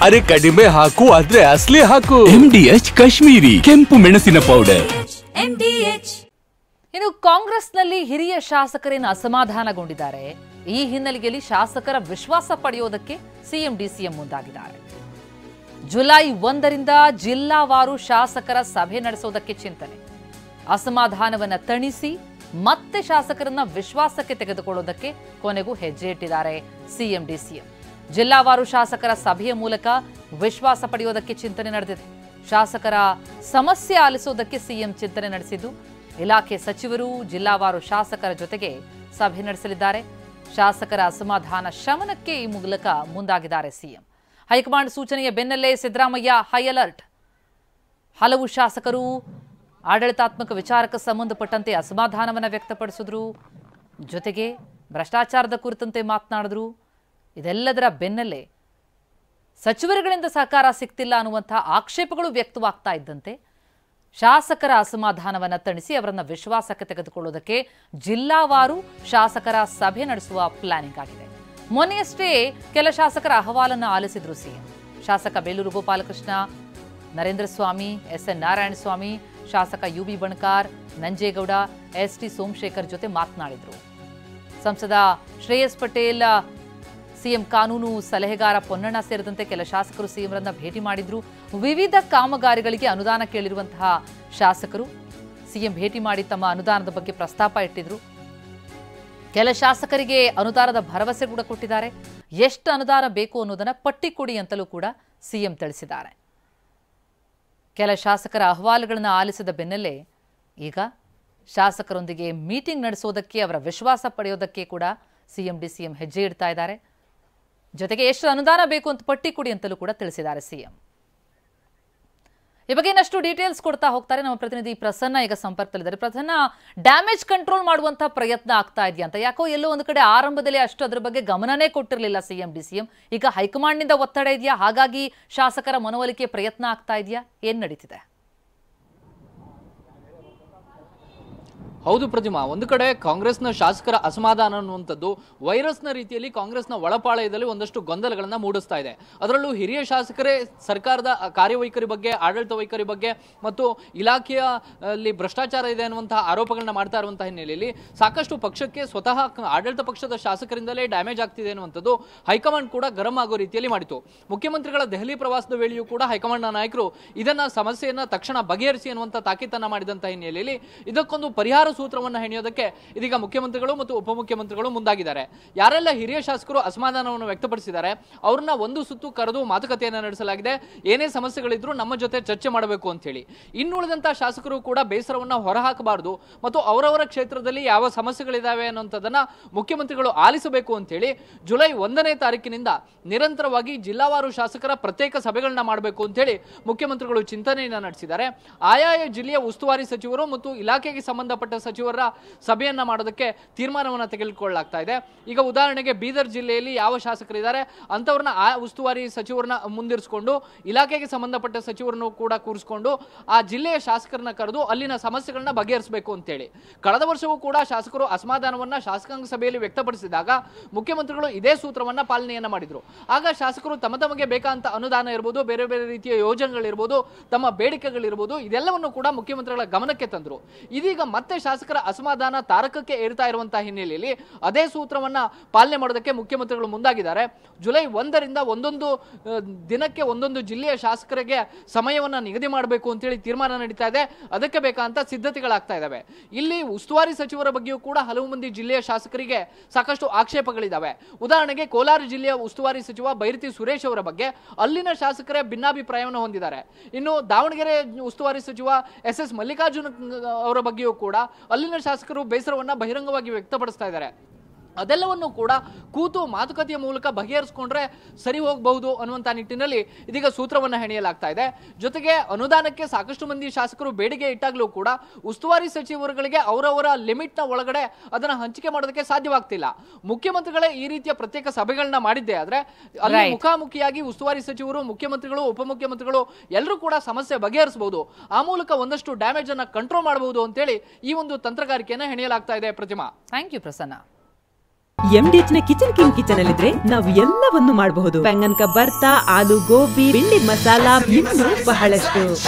ಅರೆ ಕಡಿಮೆ ಹಾಕು ಆದ್ರೆ ಅಸಲಿ ಹಾಕು. MDH ಕಾಶ್ಮೀರಿ ಕೆಂಪು ಮೆಣಸಿನ ಪೌಡರ್. ಇನ್ನು ಕಾಂಗ್ರೆಸ್ನಲ್ಲಿ ಹಿರಿಯ ಶಾಸಕರೇನು ಅಸಮಾಧಾನಗೊಂಡಿದ್ದಾರೆ. ಈ ಹಿನ್ನೆಲೆಯಲ್ಲಿ ಶಾಸಕರ ವಿಶ್ವಾಸ ಪಡೆಯೋದಕ್ಕೆ ಸಿಎಂ ಡಿಸಿಎಂ ಮುಂದಾಗಿದ್ದಾರೆ. ಜುಲೈ 1ರಿಂದ ಜಿಲ್ಲಾವಾರು ಶಾಸಕರ ಸಭೆ ನಡೆಸೋದಕ್ಕೆ ಚಿಂತನೆ. ಅಸಮಾಧಾನವನ್ನ ತಣಿಸಿ ಮತ್ತೆ ಶಾಸಕರನ್ನ ವಿಶ್ವಾಸಕ್ಕೆ ತೆಗೆದುಕೊಳ್ಳೋದಕ್ಕೆ ಕೊನೆಗೂ ಹೆಜ್ಜೆ ಇಟ್ಟಿದ್ದಾರೆ ಸಿಎಂ ಡಿಸಿಎಂ. ಜಿಲ್ಲಾವಾರು ಶಾಸಕರ ಸಭೆಯ ಮೂಲಕ ವಿಶ್ವಾಸ ಪಡೆಯೋದಕ್ಕೆ ಚಿಂತನೆ ನಡೆದಿದೆ. ಶಾಸಕರ ಸಮಸ್ಯೆ ಆಲಿಸೋದಕ್ಕೆ ಸಿಎಂ ಚಿಂತನೆ ನಡೆಸಿದ್ದು, ಇಲಾಖೆ ಸಚಿವರು ಜಿಲ್ಲಾವಾರು ಶಾಸಕರ ಜೊತೆಗೆ ಸಭೆ ನಡೆಸಲಿದ್ದಾರೆ. ಶಾಸಕರ ಅಸಮಾಧಾನ ಶಮನಕ್ಕೆ ಈ ಮೂಲಕ ಮುಂದಾಗಿದ್ದಾರೆ ಸಿಎಂ. ಹೈಕಮಾಂಡ್ ಸೂಚನೆಯ ಬೆನ್ನಲ್ಲೇ ಸಿದ್ದರಾಮಯ್ಯ ಹೈ ಅಲರ್ಟ್. ಹಲವು ಶಾಸಕರು ಆಡಳಿತಾತ್ಮಕ ವಿಚಾರಕ್ಕೆ ಸಂಬಂಧಪಟ್ಟಂತೆ ಅಸಮಾಧಾನವನ್ನು ವ್ಯಕ್ತಪಡಿಸಿದ್ರು, ಜೊತೆಗೆ ಭ್ರಷ್ಟಾಚಾರದ ಕುರಿತಂತೆ ಮಾತನಾಡಿದ್ರು. ಇದೆಲ್ಲದರ ಬೆನ್ನಲ್ಲೇ ಸಚಿವರುಗಳಿಂದ ಸಹಕಾರ ಸಿಗ್ತಿಲ್ಲ ಅನ್ನುವಂತಹ ಆಕ್ಷೇಪಗಳು ವ್ಯಕ್ತವಾಗ್ತಾ ಇದ್ದಂತೆ ಶಾಸಕರ ಅಸಮಾಧಾನವನ್ನು ತಣಿಸಿ ಅವರನ್ನು ವಿಶ್ವಾಸಕ್ಕೆ ತೆಗೆದುಕೊಳ್ಳುವುದಕ್ಕೆ ಜಿಲ್ಲಾವಾರು ಶಾಸಕರ ಸಭೆ ನಡೆಸುವ ಪ್ಲಾನಿಂಗ್ ಆಗಿದೆ. ಮೊನ್ನೆಯಷ್ಟೇ ಕೆಲ ಶಾಸಕರ ಅಹವಾಲನ್ನು ಆಲಿಸಿದ್ರು ಸಿಎಂ. ಶಾಸಕ ಬೇಲೂರು ಗೋಪಾಲಕೃಷ್ಣ, ನರೇಂದ್ರ ಸ್ವಾಮಿ, ಎಸ್ಎನ್ ನಾರಾಯಣಸ್ವಾಮಿ, ಶಾಸಕ ಯುಬಿ ಬಣಕಾರ್, ನಂಜೇಗೌಡ, ಎಸ್ಟಿ ಸೋಮಶೇಖರ್ ಜೊತೆ ಮಾತನಾಡಿದ್ರು. ಸಂಸದ ಶ್ರೇಯಸ್ ಪಟೇಲ್, ಸಿಎಂ ಕಾನೂನು ಸಲಹೆಗಾರ ಪೊನ್ನಣ್ಣ ಸೇರಿದಂತೆ ಕೆಲ ಶಾಸಕರು ಸಿಎಂರನ್ನ ಭೇಟಿ ಮಾಡಿದ್ರು. ವಿವಿಧ ಕಾಮಗಾರಿಗಳಿಗೆ ಅನುದಾನ ಕೇಳಿರುವಂತಹ ಶಾಸಕರು ಸಿಎಂ ಭೇಟಿ ಮಾಡಿ ತಮ್ಮ ಅನುದಾನದ ಬಗ್ಗೆ ಪ್ರಸ್ತಾಪ ಇಟ್ಟಿದ್ರು. ಕೆಲ ಶಾಸಕರಿಗೆ ಅನುದಾನದ ಭರವಸೆ ಕೂಡ ಕೊಟ್ಟಿದ್ದಾರೆ. ಎಷ್ಟು ಅನುದಾನ ಬೇಕು ಅನ್ನೋದನ್ನ ಪಟ್ಟಿ ಕೊಡಿ ಅಂತಲೂ ಕೂಡ ಸಿಎಂ ತಿಳಿಸಿದ್ದಾರೆ. ಕೆಲ ಶಾಸಕರ ಅಹವಾಲುಗಳನ್ನು ಆಲಿಸಿದ ಬೆನ್ನಲ್ಲೇ ಈಗ ಶಾಸಕರೊಂದಿಗೆ ಮೀಟಿಂಗ್ ನಡೆಸೋದಕ್ಕೆ, ಅವರ ವಿಶ್ವಾಸ ಪಡೆಯೋದಕ್ಕೆ ಕೂಡ ಸಿಎಂ ಡಿಸಿಎಂ ಹೆಜ್ಜೆ ಇಡ್ತಾ ಇದ್ದಾರೆ. ಜೊತೆಗೆ ಎಷ್ಟು ಅನುದಾನ ಬೇಕು ಅಂತ ಪಟ್ಟಿ ಕೊಡಿ ಅಂತಲೂ ಕೂಡ ತಿಳಿಸಿದ್ದಾರೆ ಸಿಎಂ. ಈ ಬಗ್ಗೆ ಇನ್ನಷ್ಟು ಡೀಟೇಲ್ಸ್ ಕೊಡ್ತಾ ಹೋಗ್ತಾರೆ ನಮ್ಮ ಪ್ರತಿನಿಧಿ ಪ್ರಸನ್ನ. ಈಗ ಸಂಪರ್ಕದಲ್ಲಿದ್ದಾರೆ. ಪ್ರಸನ್ನ, ಡ್ಯಾಮೇಜ್ ಕಂಟ್ರೋಲ್ ಮಾಡುವಂತಹ ಪ್ರಯತ್ನ ಆಗ್ತಾ ಇದೆಯಾ ಅಂತ? ಯಾಕೋ ಎಲ್ಲೋ ಒಂದು ಕಡೆ ಆರಂಭದಲ್ಲಿ ಅಷ್ಟು ಅದರ ಬಗ್ಗೆ ಗಮನನೇ ಕೊಟ್ಟಿರಲಿಲ್ಲ ಸಿಎಂ ಡಿಸಿಎಂ. ಈಗ ಹೈಕಮಾಂಡ್ನಿಂದ ಒತ್ತಡ ಇದೆಯಾ? ಹಾಗಾಗಿ ಶಾಸಕರ ಮನವೊಲಿಕೆ ಪ್ರಯತ್ನ ಆಗ್ತಾ ಇದೆಯಾ? ಏನ್ ನಡೀತಿದೆ? ಹೌದು ಪ್ರತಿಮಾ, ಒಂದು ಕಡೆ ಕಾಂಗ್ರೆಸ್ನ ಶಾಸಕರ ಅಸಮಾಧಾನ ಅನ್ನುವಂಥದ್ದು ವೈರಸ್ನ ರೀತಿಯಲ್ಲಿ ಕಾಂಗ್ರೆಸ್ನ ಒಳಪಾಳಯದಲ್ಲಿ ಒಂದಷ್ಟು ಗೊಂದಲಗಳನ್ನ ಮೂಡಿಸ್ತಾ ಇದೆ. ಅದರಲ್ಲೂ ಹಿರಿಯ ಶಾಸಕರೇ ಸರ್ಕಾರದ ಕಾರ್ಯವೈಖರಿ ಬಗ್ಗೆ, ಆಡಳಿತ ವೈಖರಿ ಬಗ್ಗೆ ಮತ್ತು ಇಲಾಖೆಯಲ್ಲಿ ಭ್ರಷ್ಟಾಚಾರ ಇದೆ ಅನ್ನುವಂತಹ ಆರೋಪಗಳನ್ನ ಮಾಡ್ತಾ ಇರುವಂತಹ ಹಿನ್ನೆಲೆಯಲ್ಲಿ ಸಾಕಷ್ಟು ಪಕ್ಷಕ್ಕೆ ಸ್ವತಃ ಆಡಳಿತ ಪಕ್ಷದ ಶಾಸಕರಿಂದಲೇ ಡ್ಯಾಮೇಜ್ ಆಗ್ತಿದೆ ಅನ್ನುವಂಥದ್ದು ಹೈಕಮಾಂಡ್ ಕೂಡ ಗರಂ ಆಗೋ ರೀತಿಯಲ್ಲಿ ಮಾಡಿತು. ಮುಖ್ಯಮಂತ್ರಿಗಳ ದೆಹಲಿ ಪ್ರವಾಸದ ವೇಳೆಯೂ ಕೂಡ ಹೈಕಮಾಂಡ್ನ ನಾಯಕರು ಇದನ್ನ ಸಮಸ್ಯೆಯನ್ನ ತಕ್ಷಣ ಬಗೆಹರಿಸಿ ಅನ್ನುವಂಥ ತಾಕೀತನ್ನ ಮಾಡಿದಂತಹ ಹಿನ್ನೆಲೆಯಲ್ಲಿ ಇದಕ್ಕೊಂದು ಪರಿಹಾರ ಸೂತ್ರವನ್ನು ಹೆಣೆಯೋದಕ್ಕೆ ಇದೀಗ ಮುಖ್ಯಮಂತ್ರಿಗಳು ಮತ್ತು ಉಪಮುಖ್ಯಮಂತ್ರಿಗಳು ಮುಂದಾಗಿದ್ದಾರೆ. ಯಾರೆಲ್ಲ ಹಿರಿಯ ಶಾಸಕರು ಅಸಮಾಧಾನವನ್ನು ವ್ಯಕ್ತಪಡಿಸಿದ್ದಾರೆ ಅವರನ್ನ ಒಂದು ಸುತ್ತು ಕರೆದು ಮಾತುಕತೆಯನ್ನು ನಡೆಸಲಾಗಿದೆ. ಏನೇ ಸಮಸ್ಯೆಗಳಿದ್ರು ನಮ್ಮ ಜೊತೆ ಚರ್ಚೆ ಮಾಡಬೇಕು ಅಂತ ಹೇಳಿ. ಇನ್ನುಳಿದಂತಹ ಶಾಸಕರು ಕೂಡ ಬೇಸರವನ್ನ ಹೊರಹಾಕಬಾರದು ಮತ್ತು ಅವರವರ ಕ್ಷೇತ್ರದಲ್ಲಿ ಯಾವ ಸಮಸ್ಯೆಗಳಿದಾವೆ ಅನ್ನೋಂಥದ್ದನ್ನ ಮುಖ್ಯಮಂತ್ರಿಗಳು ಆಲಿಸಬೇಕು ಅಂತ ಹೇಳಿ ಜುಲೈ 1ನೇ ತಾರೀಕಿನಿಂದ ನಿರಂತರವಾಗಿ ಜಿಲ್ಲಾವಾರು ಶಾಸಕರ ಪ್ರತ್ಯೇಕ ಸಭೆಗಳನ್ನ ಮಾಡಬೇಕು ಅಂತ ಹೇಳಿ ಮುಖ್ಯಮಂತ್ರಿಗಳು ಚಿಂತನೆಯನ್ನ ನಡೆಸಿದ್ದಾರೆ. ಆಯಾಯ ಜಿಲ್ಲೆಯ ಉಸ್ತುವಾರಿ ಸಚಿವರು ಮತ್ತು ಇಲಾಖೆಗೆ ಸಂಬಂಧಪಟ್ಟ ಸಚಿವರ ಸಭೆಯನ್ನ ಮಾಡೋದಕ್ಕೆ ತೀರ್ಮಾನವನ್ನು ತೆಗೆದುಕೊಳ್ಳಲಾಗ್ತಾ ಇದೆ. ಈಗ ಉದಾಹರಣೆಗೆ ಬೀದರ್ ಜಿಲ್ಲೆಯಲ್ಲಿ ಯಾವ ಶಾಸಕರಿದ್ದಾರೆ ಅಂತವ್ರನ್ನ ಆ ಉಸ್ತುವಾರಿ ಸಚಿವರನ್ನ ಮುಂದಿರಿಸಿಕೊಂಡು ಇಲಾಖೆಗೆ ಸಂಬಂಧಪಟ್ಟ ಸಚಿವರನ್ನು ಕೂಡ ಕೂರಿಸಿಕೊಂಡು ಆ ಜಿಲ್ಲೆಯ ಶಾಸಕರನ್ನ ಕರೆದು ಅಲ್ಲಿನ ಸಮಸ್ಯೆಗಳನ್ನ ಬಗೆಹರಿಸಬೇಕು ಅಂತೇಳಿ ಕಳೆದ ವರ್ಷವೂ ಕೂಡ ಶಾಸಕರು ಅಸಮಾಧಾನವನ್ನ ಶಾಸಕಾಂಗ ಸಭೆಯಲ್ಲಿ ವ್ಯಕ್ತಪಡಿಸಿದಾಗ ಮುಖ್ಯಮಂತ್ರಿಗಳು ಇದೇ ಸೂತ್ರವನ್ನ ಪಾಲನೆಯನ್ನ ಮಾಡಿದ್ರು. ಆಗ ಶಾಸಕರು ತಮಗೆ ಬೇಕಾದಂತ ಅನುದಾನ ಇರಬಹುದು, ಬೇರೆ ಬೇರೆ ರೀತಿಯ ಯೋಜನೆಗಳಿರ್ಬೋದು, ತಮ್ಮ ಬೇಡಿಕೆಗಳಿರ್ಬೋದು, ಇದೆಲ್ಲವನ್ನು ಕೂಡ ಮುಖ್ಯಮಂತ್ರಿಗಳ ಗಮನಕ್ಕೆ ತಂದ್ರು. ಇದೀಗ ಮತ್ತೆ ಶಾಸಕರ ಅಸಮಾಧಾನ ತಾರಕಕ್ಕೆ ಏರ್ತಾ ಇರುವಂತಹ ಹಿನ್ನೆಲೆಯಲ್ಲಿ ಅದೇ ಸೂತ್ರವನ್ನ ಪಾಲನೆ ಮಾಡೋದಕ್ಕೆ ಮುಖ್ಯಮಂತ್ರಿಗಳು ಮುಂದಾಗಿದ್ದಾರೆ. ಜುಲೈ 1ರಿಂದ ಒಂದೊಂದು ದಿನಕ್ಕೆ ಒಂದೊಂದು ಜಿಲ್ಲೆಯ ಶಾಸಕರಿಗೆ ಸಮಯವನ್ನ ನಿಗದಿ ಮಾಡಬೇಕು ಅಂತೇಳಿ ತೀರ್ಮಾನ ನಡೀತಾ ಇದೆ. ಅದಕ್ಕೆ ಬೇಕಾದಂತ ಸಿದ್ಧತೆಗಳಾಗ್ತಾ ಇದಾವೆ. ಇಲ್ಲಿ ಉಸ್ತುವಾರಿ ಸಚಿವರ ಬಗ್ಗೆಯೂ ಕೂಡ ಹಲವು ಮಂದಿ ಜಿಲ್ಲೆಯ ಶಾಸಕರಿಗೆ ಸಾಕಷ್ಟು ಆಕ್ಷೇಪಗಳಿದಾವೆ. ಉದಾಹರಣೆಗೆ ಕೋಲಾರ ಜಿಲ್ಲೆಯ ಉಸ್ತುವಾರಿ ಸಚಿವ ಬೈರತಿ ಸುರೇಶ್ ಅವರ ಬಗ್ಗೆ ಅಲ್ಲಿನ ಶಾಸಕರೇ ಭಿನ್ನಾಭಿಪ್ರಾಯವನ್ನು ಹೊಂದಿದ್ದಾರೆ. ಇನ್ನು ದಾವಣಗೆರೆ ಉಸ್ತುವಾರಿ ಸಚಿವ ಎಸ್ ಮಲ್ಲಿಕಾರ್ಜುನ ಅವರ ಬಗ್ಗೆಯೂ ಕೂಡ ಅಲ್ಲಿನ ಶಾಸಕರು ಬೇಸರವನ್ನ ಬಹಿರಂಗವಾಗಿ ವ್ಯಕ್ತಪಡಿಸ್ತಾ ಇದ್ದಾರೆ. ಅದೆಲ್ಲವನ್ನು ಕೂಡ ಕೂತು ಮಾತುಕತೆಯ ಮೂಲಕ ಬಗೆಹರಿಸಿಕೊಂಡ್ರೆ ಸರಿ ಹೋಗಬಹುದು ಅನ್ನುವಂಥ ನಿಟ್ಟಿನಲ್ಲಿ ಇದೀಗ ಸೂತ್ರವನ್ನು ಹೆಣೆಯಲಾಗ್ತಾ ಇದೆ. ಜೊತೆಗೆ ಅನುದಾನಕ್ಕೆ ಸಾಕಷ್ಟು ಮಂದಿ ಶಾಸಕರು ಬೇಡಿಕೆ ಇಟ್ಟಾಗಲೂ ಕೂಡ ಉಸ್ತುವಾರಿ ಸಚಿವರುಗಳಿಗೆ ಅವರವರ ಲಿಮಿಟ್ನ ಒಳಗಡೆ ಅದನ್ನು ಹಂಚಿಕೆ ಮಾಡೋದಕ್ಕೆ ಸಾಧ್ಯವಾಗ್ತಿಲ್ಲ. ಮುಖ್ಯಮಂತ್ರಿಗಳೇ ಈ ರೀತಿಯ ಪ್ರತ್ಯೇಕ ಸಭೆಗಳನ್ನ ಮಾಡಿದ್ದೆ ಆದ್ರೆ ಅಲ್ಲಿ ಮುಖಾಮುಖಿಯಾಗಿ ಉಸ್ತುವಾರಿ ಸಚಿವರು, ಮುಖ್ಯಮಂತ್ರಿಗಳು, ಉಪಮುಖ್ಯಮಂತ್ರಿಗಳು ಎಲ್ಲರೂ ಕೂಡ ಸಮಸ್ಯೆ ಬಗೆಹರಿಸಬಹುದು. ಆ ಮೂಲಕ ಒಂದಷ್ಟು ಡ್ಯಾಮೇಜ್ ಅನ್ನ ಕಂಟ್ರೋಲ್ ಮಾಡಬಹುದು ಅಂತೇಳಿ ಈ ಒಂದು ತಂತ್ರಗಾರಿಕೆಯನ್ನು ಹೆಣೆಯಲಾಗ್ತಾ ಇದೆ. ಪ್ರತಿಮಾ, ಥ್ಯಾಂಕ್ ಯು ಪ್ರಸನ್ನ. MDH ನ ಕಿಚನ್ ಅಲ್ಲಿದ್ರೆ ನಾವು ಎಲ್ಲವನ್ನು ಮಾಡಬಹುದು. ಬೆಂಗನ್ ಕಾ ಭರ್ತಾ, ಆಲೂ ಗೋಬಿ, ಭಿಂಡಿ ಮಸಾಲಾ, ಇನ್ನೂ ಬಹಳಷ್ಟು.